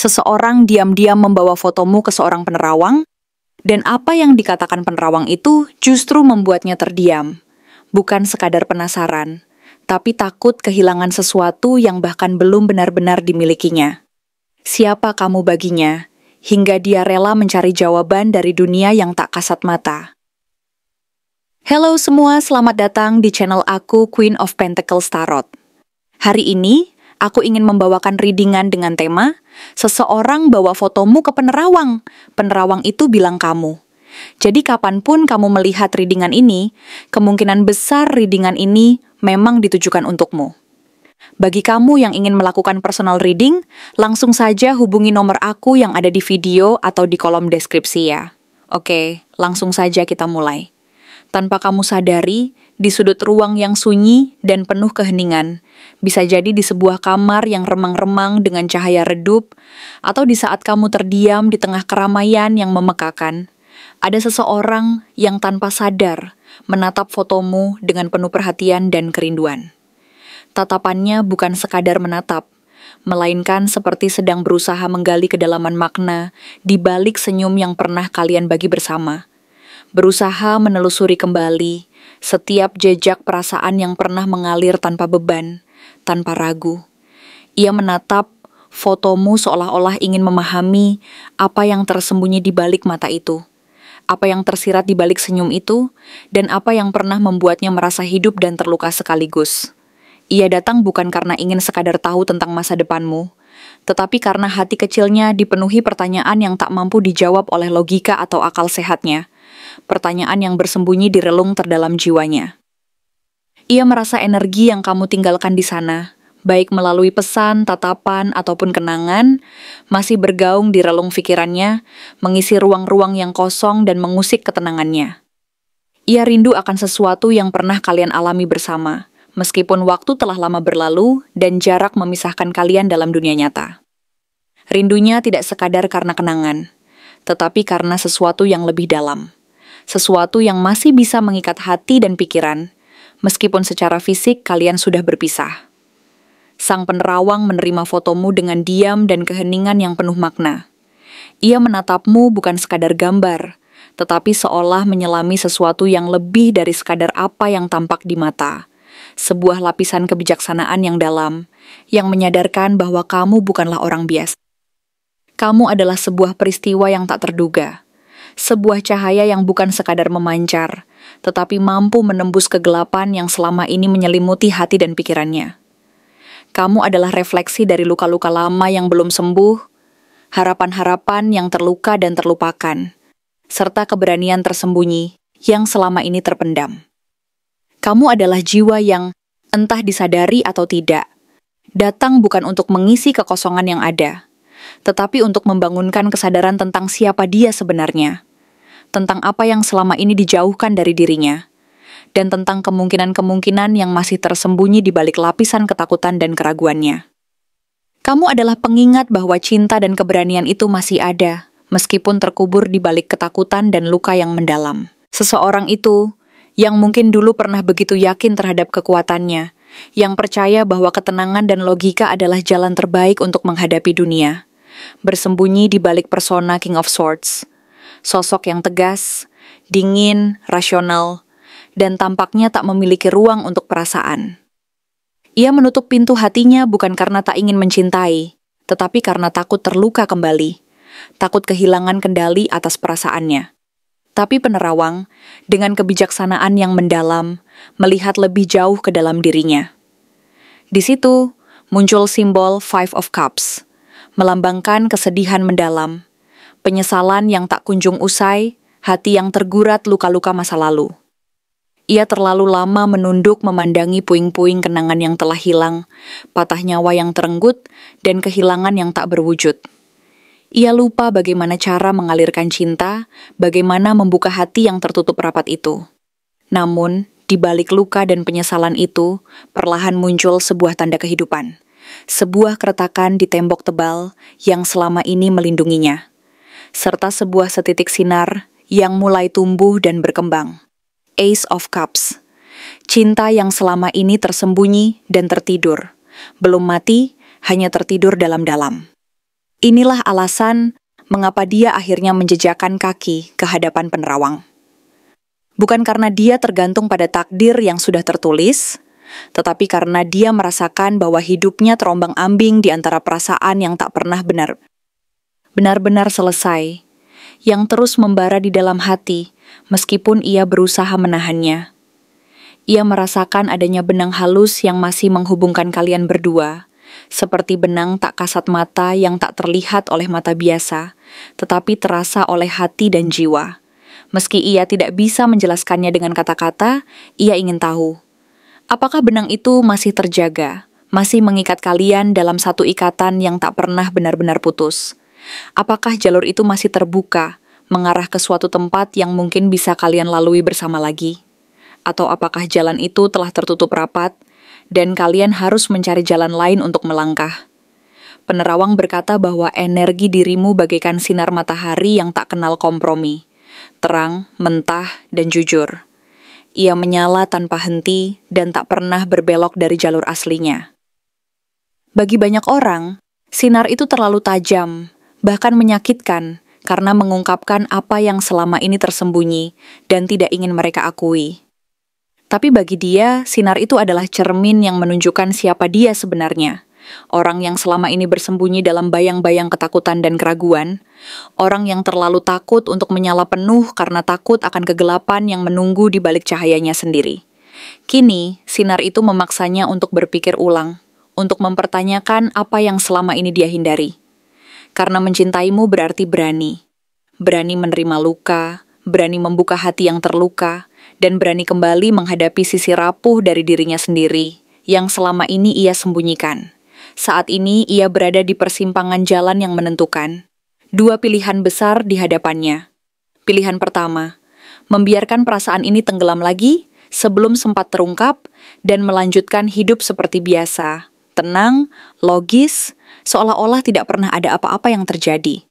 Seseorang diam-diam membawa fotomu ke seorang penerawang, dan apa yang dikatakan penerawang itu justru membuatnya terdiam. Bukan sekadar penasaran, tapi takut kehilangan sesuatu yang bahkan belum benar-benar dimilikinya. Siapa kamu baginya, hingga dia rela mencari jawaban dari dunia yang tak kasat mata. Halo semua, selamat datang di channel aku, Queen of Pentacles Tarot. Hari ini, aku ingin membawakan readingan dengan tema, seseorang bawa fotomu ke penerawang. Penerawang itu bilang kamu. Jadi kapanpun kamu melihat readingan ini, kemungkinan besar readingan ini memang ditujukan untukmu. Bagi kamu yang ingin melakukan personal reading, langsung saja hubungi nomor aku yang ada di video atau di kolom deskripsi ya. Oke, langsung saja kita mulai. Tanpa kamu sadari, di sudut ruang yang sunyi dan penuh keheningan, bisa jadi di sebuah kamar yang remang-remang dengan cahaya redup, atau di saat kamu terdiam di tengah keramaian yang memekakan, ada seseorang yang tanpa sadar menatap fotomu dengan penuh perhatian dan kerinduan. Tatapannya bukan sekadar menatap, melainkan seperti sedang berusaha menggali kedalaman makna di balik senyum yang pernah kalian bagi bersama. Berusaha menelusuri kembali setiap jejak perasaan yang pernah mengalir tanpa beban, tanpa ragu. Ia menatap fotomu seolah-olah ingin memahami apa yang tersembunyi di balik mata itu, apa yang tersirat di balik senyum itu, dan apa yang pernah membuatnya merasa hidup dan terluka sekaligus. Ia datang bukan karena ingin sekadar tahu tentang masa depanmu, tetapi karena hati kecilnya dipenuhi pertanyaan yang tak mampu dijawab oleh logika atau akal sehatnya. Pertanyaan yang bersembunyi di relung terdalam jiwanya. Ia merasa energi yang kamu tinggalkan di sana, baik melalui pesan, tatapan, ataupun kenangan, masih bergaung di relung pikirannya, mengisi ruang-ruang yang kosong dan mengusik ketenangannya. Ia rindu akan sesuatu yang pernah kalian alami bersama, meskipun waktu telah lama berlalu dan jarak memisahkan kalian dalam dunia nyata. Rindunya tidak sekadar karena kenangan, tetapi karena sesuatu yang lebih dalam. Sesuatu yang masih bisa mengikat hati dan pikiran, meskipun secara fisik kalian sudah berpisah. Sang penerawang menerima fotomu dengan diam dan keheningan yang penuh makna. Ia menatapmu bukan sekadar gambar, tetapi seolah menyelami sesuatu yang lebih dari sekadar apa yang tampak di mata. Sebuah lapisan kebijaksanaan yang dalam, yang menyadarkan bahwa kamu bukanlah orang biasa. Kamu adalah sebuah peristiwa yang tak terduga. Sebuah cahaya yang bukan sekadar memancar, tetapi mampu menembus kegelapan yang selama ini menyelimuti hati dan pikirannya. Kamu adalah refleksi dari luka-luka lama yang belum sembuh, harapan-harapan yang terluka dan terlupakan, serta keberanian tersembunyi yang selama ini terpendam. Kamu adalah jiwa yang, entah disadari atau tidak, datang bukan untuk mengisi kekosongan yang ada, tetapi untuk membangunkan kesadaran tentang siapa dia sebenarnya, tentang apa yang selama ini dijauhkan dari dirinya, dan tentang kemungkinan-kemungkinan yang masih tersembunyi di balik lapisan ketakutan dan keraguannya. Kamu adalah pengingat bahwa cinta dan keberanian itu masih ada, meskipun terkubur di balik ketakutan dan luka yang mendalam. Seseorang itu, yang mungkin dulu pernah begitu yakin terhadap kekuatannya, yang percaya bahwa ketenangan dan logika adalah jalan terbaik untuk menghadapi dunia, bersembunyi di balik persona King of Swords, sosok yang tegas, dingin, rasional, dan tampaknya tak memiliki ruang untuk perasaan. Ia menutup pintu hatinya bukan karena tak ingin mencintai, tetapi karena takut terluka kembali, takut kehilangan kendali atas perasaannya. Tapi penerawang, dengan kebijaksanaan yang mendalam, melihat lebih jauh ke dalam dirinya. Di situ, muncul simbol Five of Cups, melambangkan kesedihan mendalam, penyesalan yang tak kunjung usai, hati yang tergurat luka-luka masa lalu. Ia terlalu lama menunduk memandangi puing-puing kenangan yang telah hilang, patah nyawa yang terenggut, dan kehilangan yang tak berwujud. Ia lupa bagaimana cara mengalirkan cinta, bagaimana membuka hati yang tertutup rapat itu. Namun, di balik luka dan penyesalan itu, perlahan muncul sebuah tanda kehidupan. Sebuah keretakan di tembok tebal yang selama ini melindunginya. Serta sebuah setitik sinar yang mulai tumbuh dan berkembang. Ace of Cups. Cinta yang selama ini tersembunyi dan tertidur. Belum mati, hanya tertidur dalam-dalam. Inilah alasan mengapa dia akhirnya menjejakkan kaki ke hadapan penerawang. Bukan karena dia tergantung pada takdir yang sudah tertulis, tetapi karena dia merasakan bahwa hidupnya terombang-ambing di antara perasaan yang tak pernah benar-benar selesai, yang terus membara di dalam hati meskipun ia berusaha menahannya. Ia merasakan adanya benang halus yang masih menghubungkan kalian berdua, seperti benang tak kasat mata yang tak terlihat oleh mata biasa, tetapi terasa oleh hati dan jiwa. Meski ia tidak bisa menjelaskannya dengan kata-kata, ia ingin tahu, apakah benang itu masih terjaga, masih mengikat kalian dalam satu ikatan yang tak pernah benar-benar putus? Apakah jalur itu masih terbuka, mengarah ke suatu tempat yang mungkin bisa kalian lalui bersama lagi? Atau apakah jalan itu telah tertutup rapat, dan kalian harus mencari jalan lain untuk melangkah? Penerawang berkata bahwa energi dirimu bagaikan sinar matahari yang tak kenal kompromi, terang, mentah, dan jujur. Ia menyala tanpa henti dan tak pernah berbelok dari jalur aslinya. Bagi banyak orang, sinar itu terlalu tajam, bahkan menyakitkan, karena mengungkapkan apa yang selama ini tersembunyi dan tidak ingin mereka akui. Tapi bagi dia, sinar itu adalah cermin yang menunjukkan siapa dia sebenarnya. Orang yang selama ini bersembunyi dalam bayang-bayang ketakutan dan keraguan. Orang yang terlalu takut untuk menyala penuh karena takut akan kegelapan yang menunggu di balik cahayanya sendiri. Kini, sinar itu memaksanya untuk berpikir ulang, untuk mempertanyakan apa yang selama ini dia hindari. Karena mencintaimu berarti berani. Berani menerima luka, berani membuka hati yang terluka, dan berani kembali menghadapi sisi rapuh dari dirinya sendiri, yang selama ini ia sembunyikan. Saat ini ia berada di persimpangan jalan yang menentukan. Dua pilihan besar di hadapannya. Pilihan pertama, membiarkan perasaan ini tenggelam lagi sebelum sempat terungkap dan melanjutkan hidup seperti biasa, tenang, logis, seolah-olah tidak pernah ada apa-apa yang terjadi.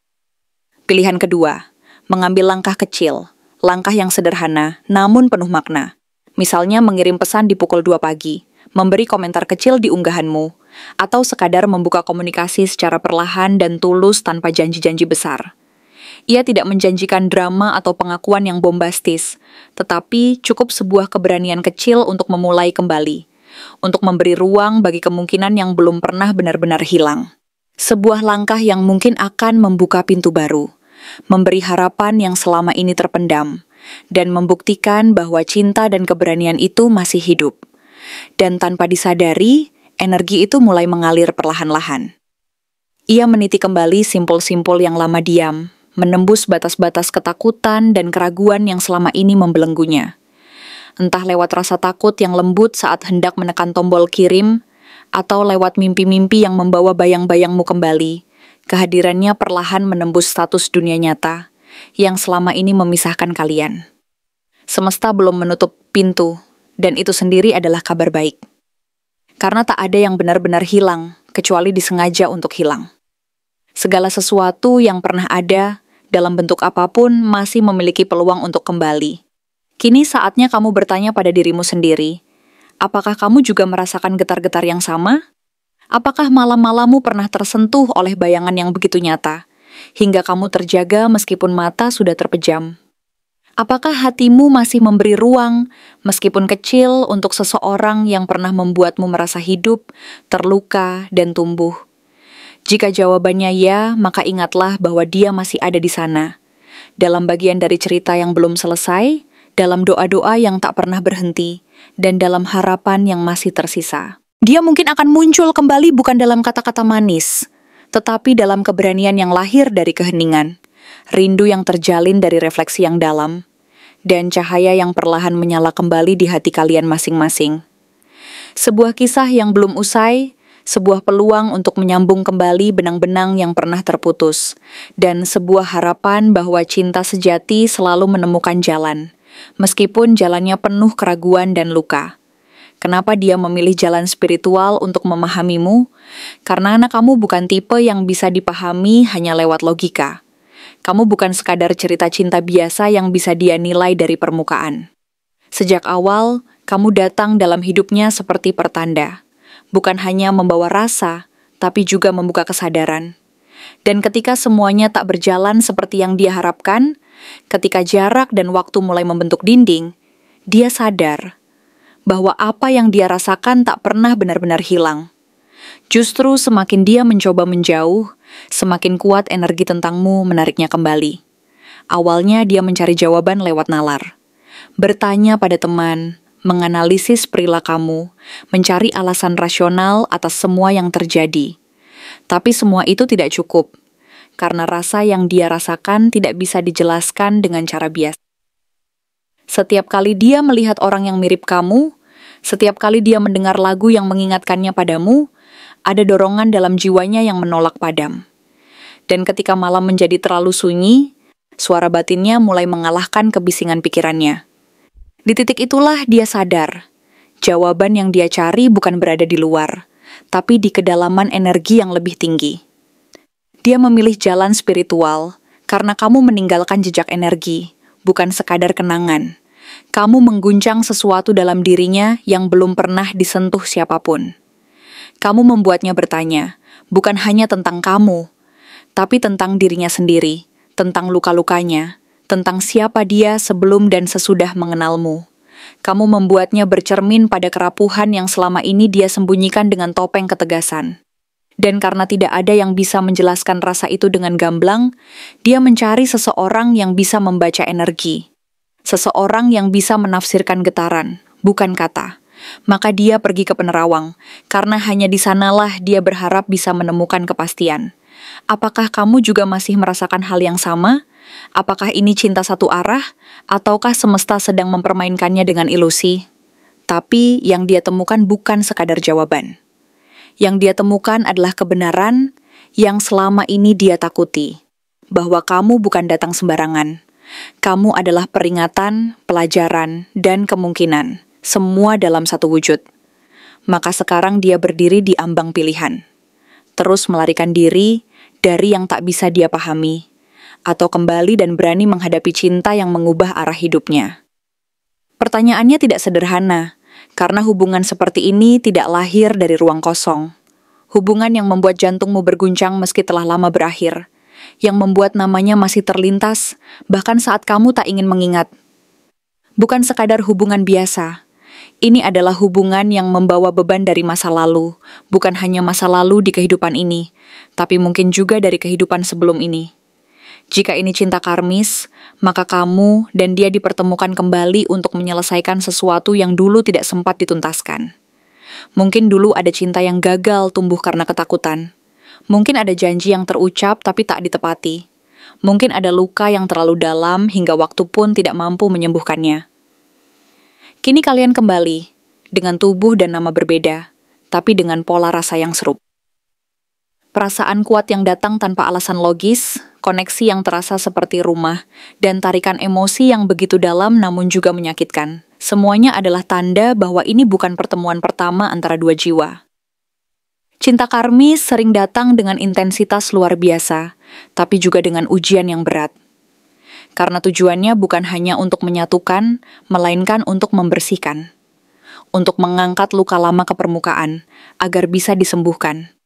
Pilihan kedua, mengambil langkah kecil, langkah yang sederhana, namun penuh makna. Misalnya mengirim pesan di pukul 2 pagi, memberi komentar kecil di unggahanmu, atau sekadar membuka komunikasi secara perlahan dan tulus tanpa janji-janji besar. Ia tidak menjanjikan drama atau pengakuan yang bombastis, tetapi cukup sebuah keberanian kecil untuk memulai kembali, untuk memberi ruang bagi kemungkinan yang belum pernah benar-benar hilang. Sebuah langkah yang mungkin akan membuka pintu baru, memberi harapan yang selama ini terpendam, dan membuktikan bahwa cinta dan keberanian itu masih hidup. Dan tanpa disadari, energi itu mulai mengalir perlahan-lahan. Ia meniti kembali simpul-simpul yang lama diam, menembus batas-batas ketakutan dan keraguan yang selama ini membelenggunya. Entah lewat rasa takut yang lembut saat hendak menekan tombol kirim, atau lewat mimpi-mimpi yang membawa bayang-bayangmu kembali, kehadirannya perlahan menembus status dunia nyata yang selama ini memisahkan kalian. Semesta belum menutup pintu, dan itu sendiri adalah kabar baik. Karena tak ada yang benar-benar hilang, kecuali disengaja untuk hilang. Segala sesuatu yang pernah ada, dalam bentuk apapun, masih memiliki peluang untuk kembali. Kini saatnya kamu bertanya pada dirimu sendiri, apakah kamu juga merasakan getar-getar yang sama? Apakah malam-malammu pernah tersentuh oleh bayangan yang begitu nyata, hingga kamu terjaga meskipun mata sudah terpejam? Apakah hatimu masih memberi ruang, meskipun kecil, untuk seseorang yang pernah membuatmu merasa hidup, terluka, dan tumbuh? Jika jawabannya ya, maka ingatlah bahwa dia masih ada di sana. Dalam bagian dari cerita yang belum selesai, dalam doa-doa yang tak pernah berhenti, dan dalam harapan yang masih tersisa. Dia mungkin akan muncul kembali bukan dalam kata-kata manis, tetapi dalam keberanian yang lahir dari keheningan, rindu yang terjalin dari refleksi yang dalam, dan cahaya yang perlahan menyala kembali di hati kalian masing-masing. Sebuah kisah yang belum usai, sebuah peluang untuk menyambung kembali benang-benang yang pernah terputus, dan sebuah harapan bahwa cinta sejati selalu menemukan jalan, meskipun jalannya penuh keraguan dan luka. Kenapa dia memilih jalan spiritual untuk memahamimu? Karena anak kamu bukan tipe yang bisa dipahami hanya lewat logika. Kamu bukan sekadar cerita cinta biasa yang bisa dia nilai dari permukaan. Sejak awal, kamu datang dalam hidupnya seperti pertanda. Bukan hanya membawa rasa, tapi juga membuka kesadaran. Dan ketika semuanya tak berjalan seperti yang dia harapkan, ketika jarak dan waktu mulai membentuk dinding, dia sadar bahwa apa yang dia rasakan tak pernah benar-benar hilang. Justru semakin dia mencoba menjauh, semakin kuat energi tentangmu menariknya kembali. Awalnya dia mencari jawaban lewat nalar, bertanya pada teman, menganalisis perilakumu, mencari alasan rasional atas semua yang terjadi. Tapi semua itu tidak cukup, karena rasa yang dia rasakan tidak bisa dijelaskan dengan cara biasa. Setiap kali dia melihat orang yang mirip kamu, setiap kali dia mendengar lagu yang mengingatkannya padamu, ada dorongan dalam jiwanya yang menolak padam. Dan ketika malam menjadi terlalu sunyi, suara batinnya mulai mengalahkan kebisingan pikirannya. Di titik itulah dia sadar, jawaban yang dia cari bukan berada di luar, tapi di kedalaman energi yang lebih tinggi. Dia memilih jalan spiritual, karena kamu meninggalkan jejak energi, bukan sekadar kenangan. Kamu mengguncang sesuatu dalam dirinya yang belum pernah disentuh siapapun. Kamu membuatnya bertanya, bukan hanya tentang kamu, tapi tentang dirinya sendiri, tentang luka-lukanya, tentang siapa dia sebelum dan sesudah mengenalmu. Kamu membuatnya bercermin pada kerapuhan yang selama ini dia sembunyikan dengan topeng ketegasan. Dan karena tidak ada yang bisa menjelaskan rasa itu dengan gamblang, dia mencari seseorang yang bisa membaca energi. Seseorang yang bisa menafsirkan getaran, bukan kata. Maka dia pergi ke penerawang, karena hanya di sanalah dia berharap bisa menemukan kepastian. Apakah kamu juga masih merasakan hal yang sama? Apakah ini cinta satu arah, ataukah semesta sedang mempermainkannya dengan ilusi? Tapi yang dia temukan bukan sekadar jawaban. Yang dia temukan adalah kebenaran yang selama ini dia takuti. Bahwa kamu bukan datang sembarangan. Kamu adalah peringatan, pelajaran, dan kemungkinan. Semua dalam satu wujud. Maka sekarang dia berdiri di ambang pilihan. Terus melarikan diri dari yang tak bisa dia pahami, atau kembali dan berani menghadapi cinta yang mengubah arah hidupnya. Pertanyaannya tidak sederhana, karena hubungan seperti ini tidak lahir dari ruang kosong. Hubungan yang membuat jantungmu berguncang meski telah lama berakhir, yang membuat namanya masih terlintas, bahkan saat kamu tak ingin mengingat. Bukan sekadar hubungan biasa. Ini adalah hubungan yang membawa beban dari masa lalu, bukan hanya masa lalu di kehidupan ini, tapi mungkin juga dari kehidupan sebelum ini. Jika ini cinta karmis, maka kamu dan dia dipertemukan kembali untuk menyelesaikan sesuatu yang dulu tidak sempat dituntaskan. Mungkin dulu ada cinta yang gagal tumbuh karena ketakutan. Mungkin ada janji yang terucap tapi tak ditepati. Mungkin ada luka yang terlalu dalam hingga waktu pun tidak mampu menyembuhkannya. Kini kalian kembali, dengan tubuh dan nama berbeda, tapi dengan pola rasa yang serupa. Perasaan kuat yang datang tanpa alasan logis, koneksi yang terasa seperti rumah, dan tarikan emosi yang begitu dalam namun juga menyakitkan. Semuanya adalah tanda bahwa ini bukan pertemuan pertama antara dua jiwa. Cinta karmis sering datang dengan intensitas luar biasa, tapi juga dengan ujian yang berat. Karena tujuannya bukan hanya untuk menyatukan, melainkan untuk membersihkan. Untuk mengangkat luka lama ke permukaan, agar bisa disembuhkan.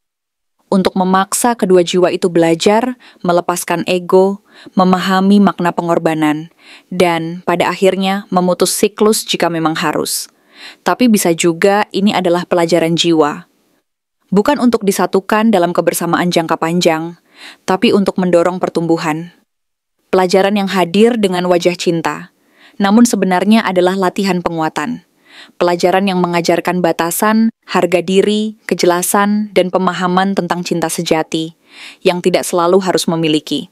Untuk memaksa kedua jiwa itu belajar, melepaskan ego, memahami makna pengorbanan, dan pada akhirnya memutus siklus jika memang harus. Tapi bisa juga ini adalah pelajaran jiwa. Bukan untuk disatukan dalam kebersamaan jangka panjang, tapi untuk mendorong pertumbuhan. Pelajaran yang hadir dengan wajah cinta, namun sebenarnya adalah latihan penguatan. Pelajaran yang mengajarkan batasan, harga diri, kejelasan, dan pemahaman tentang cinta sejati, yang tidak selalu harus memiliki.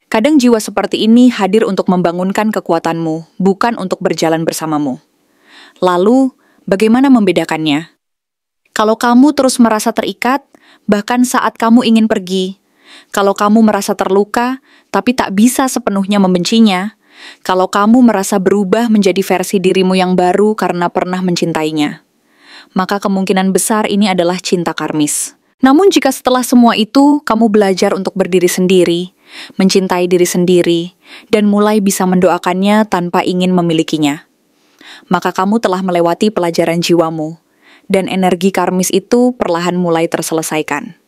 Kadang jiwa seperti ini hadir untuk membangunkan kekuatanmu, bukan untuk berjalan bersamamu. Lalu, bagaimana membedakannya? Kalau kamu terus merasa terikat, bahkan saat kamu ingin pergi, kalau kamu merasa terluka, tapi tak bisa sepenuhnya membencinya, kalau kamu merasa berubah menjadi versi dirimu yang baru karena pernah mencintainya, maka kemungkinan besar ini adalah cinta karmis. Namun jika setelah semua itu, kamu belajar untuk berdiri sendiri, mencintai diri sendiri, dan mulai bisa mendoakannya tanpa ingin memilikinya, maka kamu telah melewati pelajaran jiwamu, dan energi karmis itu perlahan mulai terselesaikan.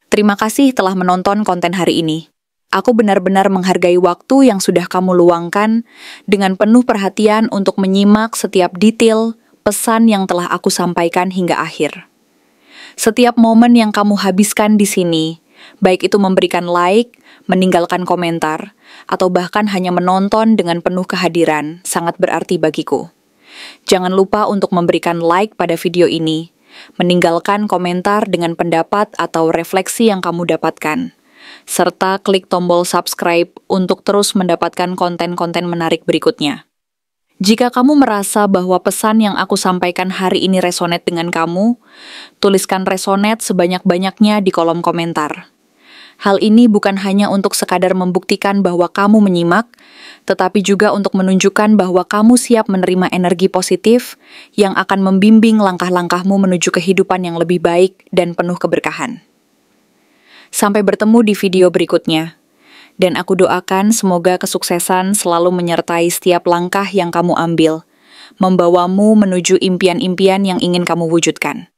Terima kasih telah menonton konten hari ini. Aku benar-benar menghargai waktu yang sudah kamu luangkan dengan penuh perhatian untuk menyimak setiap detail pesan yang telah aku sampaikan hingga akhir. Setiap momen yang kamu habiskan di sini, baik itu memberikan like, meninggalkan komentar, atau bahkan hanya menonton dengan penuh kehadiran, sangat berarti bagiku. Jangan lupa untuk memberikan like pada video ini, meninggalkan komentar dengan pendapat atau refleksi yang kamu dapatkan, serta klik tombol subscribe untuk terus mendapatkan konten-konten menarik berikutnya. Jika kamu merasa bahwa pesan yang aku sampaikan hari ini resonate dengan kamu, tuliskan resonate sebanyak-banyaknya di kolom komentar. Hal ini bukan hanya untuk sekadar membuktikan bahwa kamu menyimak, tetapi juga untuk menunjukkan bahwa kamu siap menerima energi positif yang akan membimbing langkah-langkahmu menuju kehidupan yang lebih baik dan penuh keberkahan. Sampai bertemu di video berikutnya. Dan aku doakan semoga kesuksesan selalu menyertai setiap langkah yang kamu ambil, membawamu menuju impian-impian yang ingin kamu wujudkan.